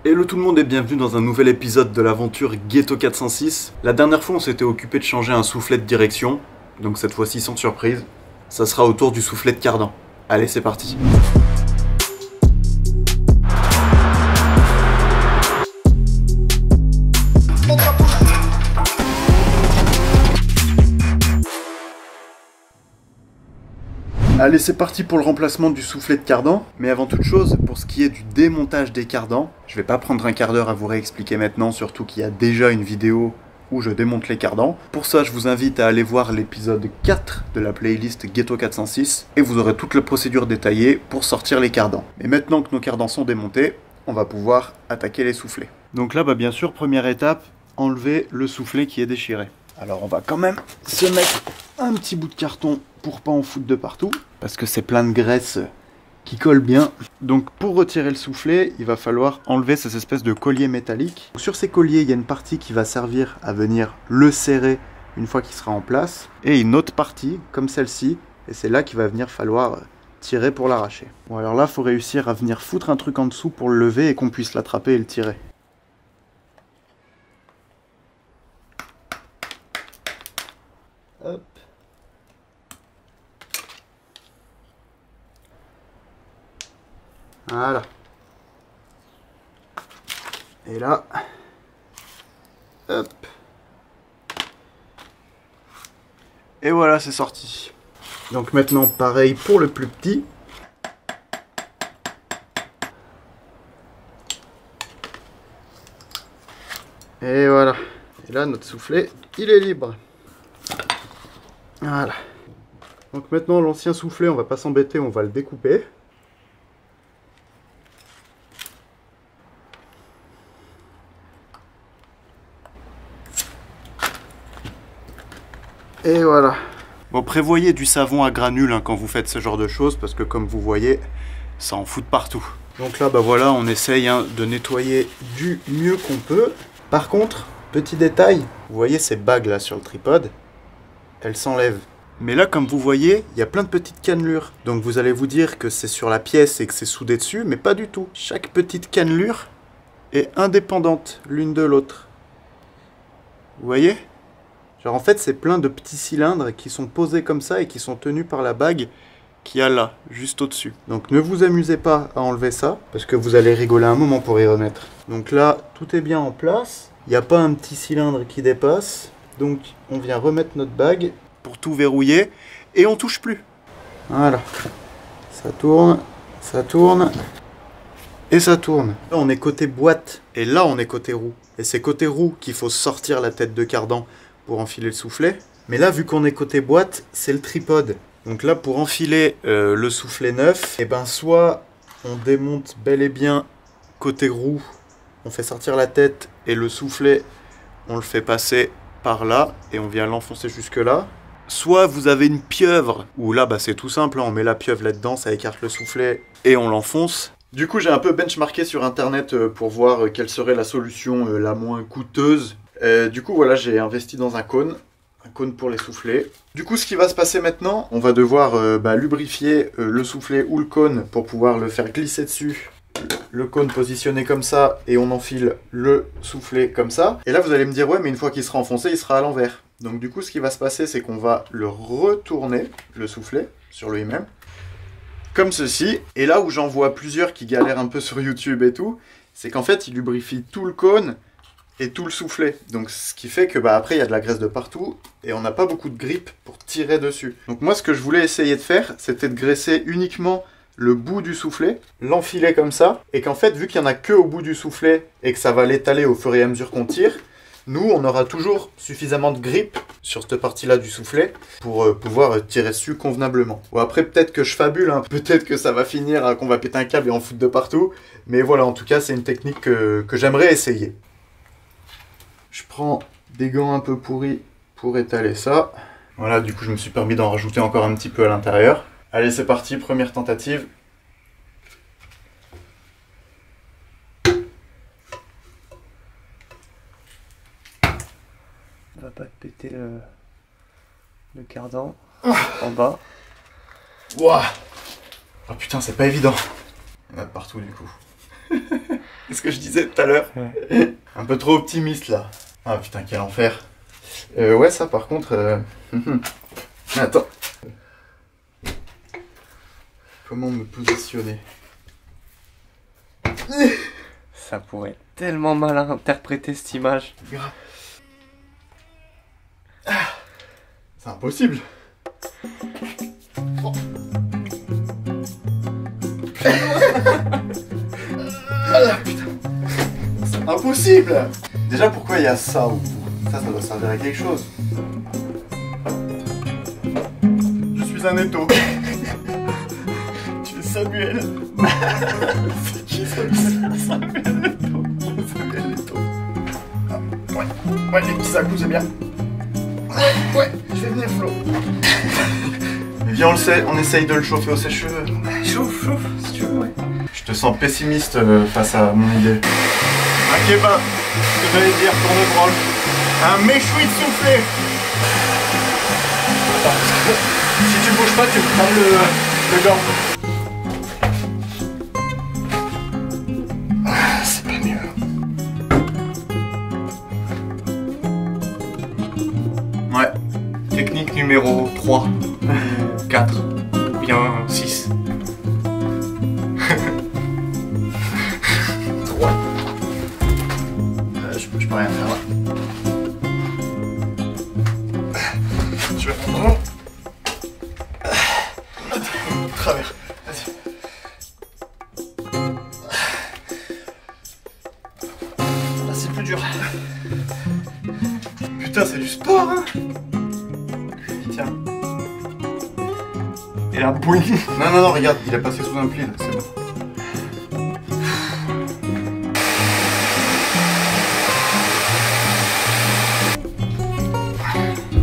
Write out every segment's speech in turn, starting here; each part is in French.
Hello tout le monde et bienvenue dans un nouvel épisode de l'aventure Ghetto 406. La dernière fois on s'était occupé de changer un soufflet de direction, donc cette fois-ci sans surprise, ça sera au tour du soufflet de cardan. Allez c'est parti. Allez, c'est parti pour le remplacement du soufflet de cardan. Mais avant toute chose, pour ce qui est du démontage des cardans, je vais pas prendre un quart d'heure à vous réexpliquer maintenant, surtout qu'il y a déjà une vidéo où je démonte les cardans. Pour ça, je vous invite à aller voir l'épisode 4 de la playlist Ghetto 406 et vous aurez toute la procédure détaillée pour sortir les cardans. Et maintenant que nos cardans sont démontés, on va pouvoir attaquer les soufflets. Donc là, bien sûr, première étape, enlever le soufflet qui est déchiré. Alors on va quand même se mettre un petit bout de carton pour pas en foutre de partout, parce que c'est plein de graisse qui colle bien. Donc pour retirer le soufflet, il va falloir enlever ces espèces de colliers métalliques. Sur ces colliers, il y a une partie qui va servir à venir le serrer une fois qu'il sera en place, et une autre partie, comme celle-ci, et c'est là qu'il va venir falloir tirer pour l'arracher. Bon alors là, il faut réussir à venir foutre un truc en dessous pour le lever et qu'on puisse l'attraper et le tirer. Hop. Voilà. Et là, hop. Et voilà, c'est sorti. Donc maintenant, pareil pour le plus petit. Et voilà. Et là, notre soufflet, il est libre. Voilà. Donc maintenant, l'ancien soufflet, on va pas s'embêter, on va le découper. Et voilà. Bon, prévoyez du savon à granules quand vous faites ce genre de choses, parce que comme vous voyez, ça en fout de partout. Donc là, voilà, on essaye de nettoyer du mieux qu'on peut. Par contre, petit détail, vous voyez ces bagues là sur le tripode, elles s'enlèvent. Mais là, comme vous voyez, il y a plein de petites cannelures. Donc vous allez vous dire que c'est sur la pièce et que c'est soudé dessus, mais pas du tout. Chaque petite cannelure est indépendante l'une de l'autre. Vous voyez ? Genre en fait c'est plein de petits cylindres qui sont posés comme ça et qui sont tenus par la bague qu'il y a là, juste au-dessus. Donc ne vous amusez pas à enlever ça, parce que vous allez rigoler un moment pour y remettre. Donc là, tout est bien en place. Il n'y a pas un petit cylindre qui dépasse. Donc on vient remettre notre bague pour tout verrouiller et on touche plus. Voilà. Ça tourne et ça tourne. Là on est côté boîte et là on est côté roue. Et c'est côté roue qu'il faut sortir la tête de cardan pour enfiler le soufflet. Mais là, vu qu'on est côté boîte, c'est le tripode. Donc là, pour enfiler le soufflet neuf, et soit on démonte bel et bien côté roue, on fait sortir la tête et le soufflet, on le fait passer par là et on vient l'enfoncer jusque là. Soit vous avez une pieuvre, où là, c'est tout simple, on met la pieuvre là-dedans, ça écarte le soufflet et on l'enfonce. Du coup, j'ai un peu benchmarké sur internet pour voir quelle serait la solution la moins coûteuse. Du coup, voilà, j'ai investi dans un cône pour les soufflets. Du coup, ce qui va se passer maintenant, on va devoir lubrifier le soufflet ou le cône pour pouvoir le faire glisser dessus. Le cône positionné comme ça, et on enfile le soufflet comme ça. Et là, vous allez me dire, ouais, mais une fois qu'il sera enfoncé, il sera à l'envers. Donc du coup, ce qui va se passer, c'est qu'on va le retourner, le soufflet, sur lui-même, comme ceci. Et là où j'en vois plusieurs qui galèrent un peu sur YouTube et tout, c'est qu'en fait, il lubrifie tout le cône et tout le soufflet. Donc ce qui fait que après il y a de la graisse de partout et on n'a pas beaucoup de grippe pour tirer dessus. Donc moi ce que je voulais essayer de faire, c'était de graisser uniquement le bout du soufflet, l'enfiler comme ça, et qu'en fait vu qu'il n'y en a que au bout du soufflet et que ça va l'étaler au fur et à mesure qu'on tire, nous on aura toujours suffisamment de grippe sur cette partie là du soufflet pour pouvoir tirer dessus convenablement. Bon après peut-être que je fabule, peut-être que ça va finir qu'on va péter un câble et en foutre de partout, mais voilà, en tout cas c'est une technique que j'aimerais essayer. Je prends des gants un peu pourris pour étaler ça. Voilà, du coup je me suis permis d'en rajouter encore un petit peu à l'intérieur. Allez, c'est parti, première tentative. On va pas te péter le cardan en bas. Ouah. Oh putain, c'est pas évident. Il y en a de partout du coup. C'est ce que je disais tout à l'heure. Ouais. Un peu trop optimiste là. Ah putain, quel enfer. Ouais, ça par contre... Attends. Comment me positionner? Ça pourrait tellement mal interpréter cette image. Grave. C'est impossible. Oh. Ah, putain. C'est impossible. Déjà, pourquoi il y a ça au bout? Ça doit servir à quelque chose. Je suis un étau. Tu es Samuel. C'est qui Samuel? Samuel Étau. Samuel Étau. Ah, ouais, les petits à-coups, c'est bien. Ouais, je vais venir, Flo. Viens, on essaye de le chauffer au sèche-cheveux. Chauffe, si tu veux, ouais. Je te sens pessimiste face à mon idée. Un kebab, ce que j'allais dire, tourne-branle. Un méchoui de soufflé. Attends, parce que si tu bouges pas, tu me prends le gant. Ah, c'est pas mieux. Ouais. Technique numéro 3, 4, ou bien 6. 3. Je peux rien faire là. Je vais prendre. Travers. Vas-y. Là, c'est plus dur. Putain, c'est du sport, hein. Tiens. Et la bouille. Non, regarde, il est passé sous un pli, là, c'est bon.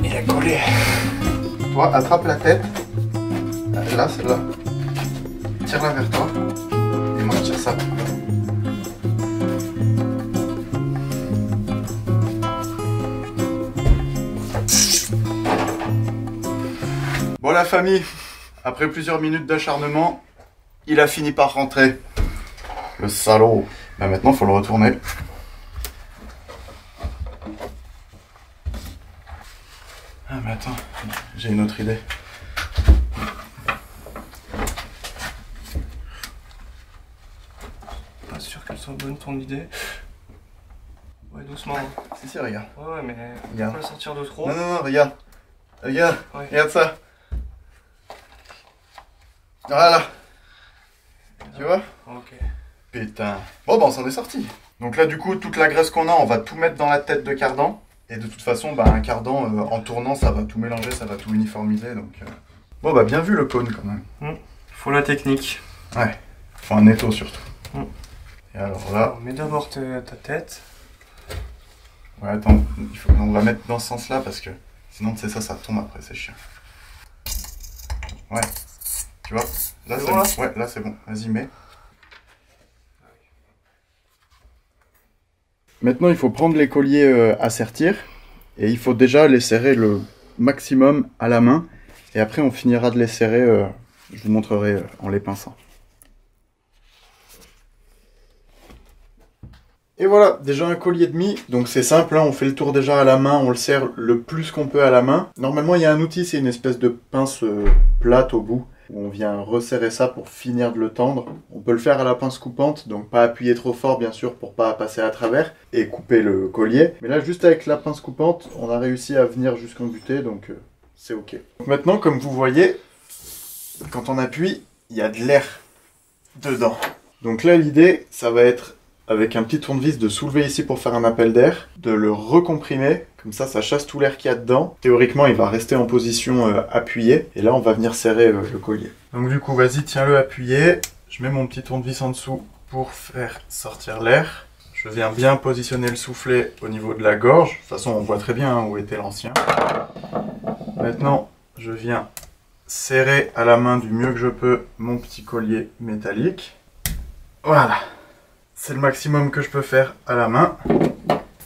Il a collé. Toi, attrape la tête. Là, celle-là. Tire-la vers toi. Et moi, je tire ça. Bon, la famille, après plusieurs minutes d'acharnement, il a fini par rentrer. Le salaud. Bah maintenant, faut le retourner. Ah, mais attends, j'ai une autre idée. Pas sûr qu'elle soit bonne ton idée. Ouais, doucement. Si, regarde. Ouais, mais Regarde. faut pas sortir de trop. Non, regarde. Regarde, Ouais. regarde ça. Voilà. Tu vois? Ok. Putain. Bon, bah on s'en est sorti. Donc là, du coup, toute la graisse qu'on a, on va tout mettre dans la tête de cardan. Et de toute façon, bah, un cardan, en tournant, ça va tout mélanger, ça va tout uniformiser. Donc, bon, bah bien vu le cône quand même. Faut la technique. Ouais. Faut un étau surtout. Et alors là... On met d'abord ta tête. Ouais, attends, on va mettre dans ce sens-là parce que sinon, tu sais, ça tombe après, c'est chiant. Ouais. Tu vois? Là, c'est bon. Ouais, là, c'est bon. Vas-y, mets. Maintenant, il faut prendre les colliers à sertir. Et il faut déjà les serrer le maximum à la main. Et après, on finira de les serrer. Je vous montrerai en les pinçant. Et voilà, déjà un collier demi. Donc c'est simple, hein, on fait le tour déjà à la main. On le serre le plus qu'on peut à la main. Normalement, il y a un outil, c'est une espèce de pince plate au bout. Où on vient resserrer ça pour finir de le tendre. On peut le faire à la pince coupante, donc pas appuyer trop fort bien sûr pour pas passer à travers et couper le collier. Mais là juste avec la pince coupante, on a réussi à venir jusqu'en butée, donc c'est ok. Donc maintenant, comme vous voyez, quand on appuie, il y a de l'air dedans. Donc là l'idée, ça va être avec un petit tournevis de soulever ici pour faire un appel d'air, de le recomprimer, comme ça chasse tout l'air qu'il y a dedans. Théoriquement, il va rester en position appuyée, et là on va venir serrer le collier. Donc du coup, vas-y, tiens-le appuyé, je mets mon petit tournevis en dessous pour faire sortir l'air. Je viens bien positionner le soufflet au niveau de la gorge, de toute façon on voit très bien où était l'ancien. Maintenant, je viens serrer à la main du mieux que je peux mon petit collier métallique. Voilà. C'est le maximum que je peux faire à la main.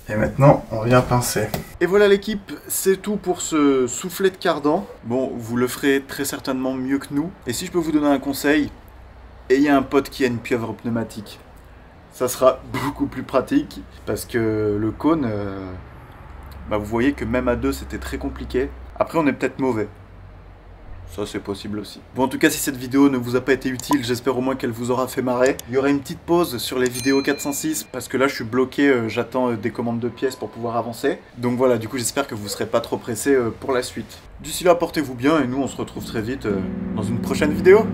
Et maintenant, on vient pincer. Et voilà l'équipe, c'est tout pour ce soufflet de cardan. Bon, vous le ferez très certainement mieux que nous. Et si je peux vous donner un conseil, ayez un pote qui a une pieuvre pneumatique. Ça sera beaucoup plus pratique parce que le cône, vous voyez que même à deux c'était très compliqué. Après on est peut-être mauvais. Ça c'est possible aussi. Bon en tout cas si cette vidéo ne vous a pas été utile, j'espère au moins qu'elle vous aura fait marrer. Il y aura une petite pause sur les vidéos 406 parce que là je suis bloqué, j'attends des commandes de pièces pour pouvoir avancer. Donc voilà, du coup j'espère que vous serez pas trop pressés pour la suite. D'ici là portez-vous bien et nous on se retrouve très vite dans une prochaine vidéo.